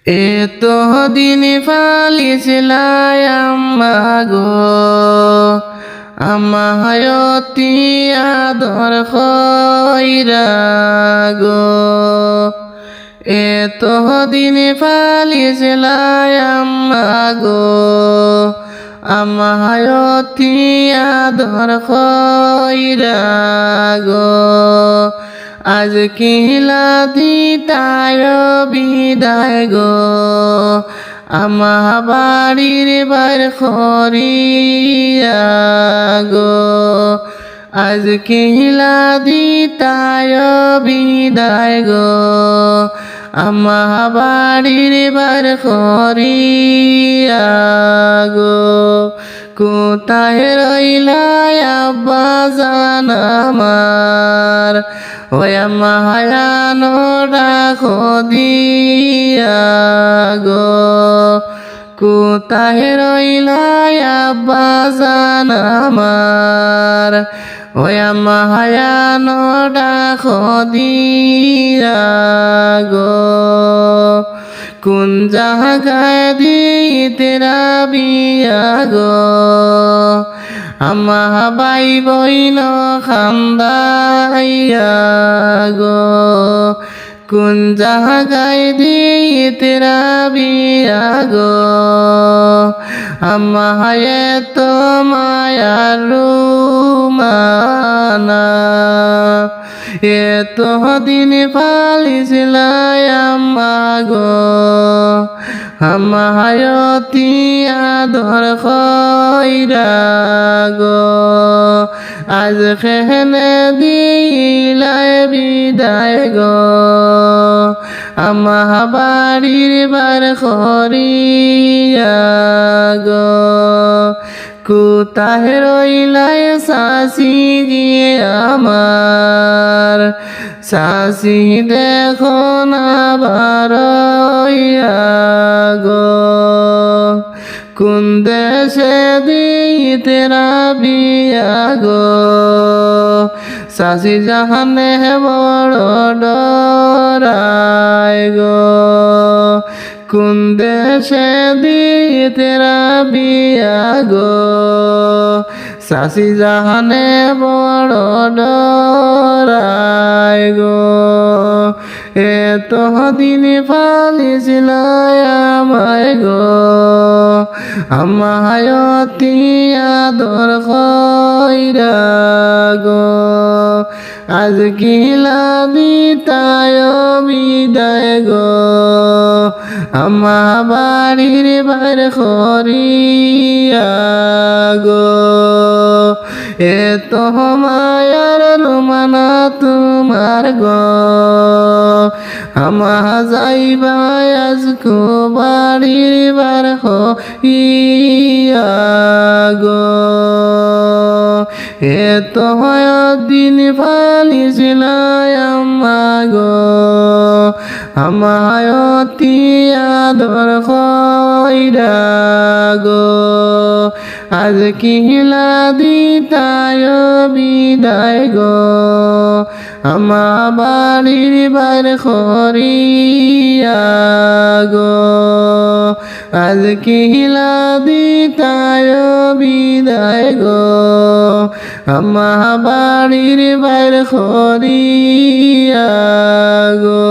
এতদিন পালিছিলাই আম্মা গো, আমায় অতি আদর কইরা গো। এতদিন পালিছিলাই আম্মা গো, আমায় অতি আদর কইরা গো। আজ কিলা দিতায় বিদায় গো, আমা বাড়ির বার করিয়া গো। আজ কিলা দিতায় বিদায় গো, আমা বাড়ির বার করিয়া গো। কোথায় রইলা আব্বা জান আমার, ওই মায়ানো রাখো দিয়া গো। কোথায় রইলা আব্বা জান আমার, ওই মায়ানো রাখো দিয়া গো। কোন জায়গায় দিতে বিয়া গো, আমা বাই বইন খান্দাইয়া গো। কোন জায়গায় দিতে বিয়া গো, আমা এত মায়ার রুমানা। এতদিন পালিছিলাই আম্মা গো, আমায় অতি আদর কইরা গো। আজ খেনে দিলাই বিদায় গো, আমা বাড়ির বার করিয়া গো। কোথায় রইলাই শাশি গিয়ে আমার, শাশি দেখো না বারইয়া গো। কোন দেশে দিতে বিয়া গো, শাশি জাহানে বড় ডরায় গো। কোন দেশে দিতে বিয়া গো, শাশি জাহানে বড় ডরায় গো। এতদিন পালিছিলাই আমায় গো, আমায় অতি আদর কইরা গো। আজ কিলা দিতায় বিদায় গো, আমা বাড়ির বার করিয়া গো। এত মায়ার রুমানা তোমার গো, আমা যাইবা আজকো বাড়ির বার হইয়া গো। এত দিন পালিছিলাই আম্মা গো, আমায় অতি আদর কইরা গো। আজ কিলা দিতায় বিদায় গো, আমা বাড়ির বার করিয়া গো। আজ কিলা দিতায় বিদায় গো, আমা বাড়ির বার করিয়া গো।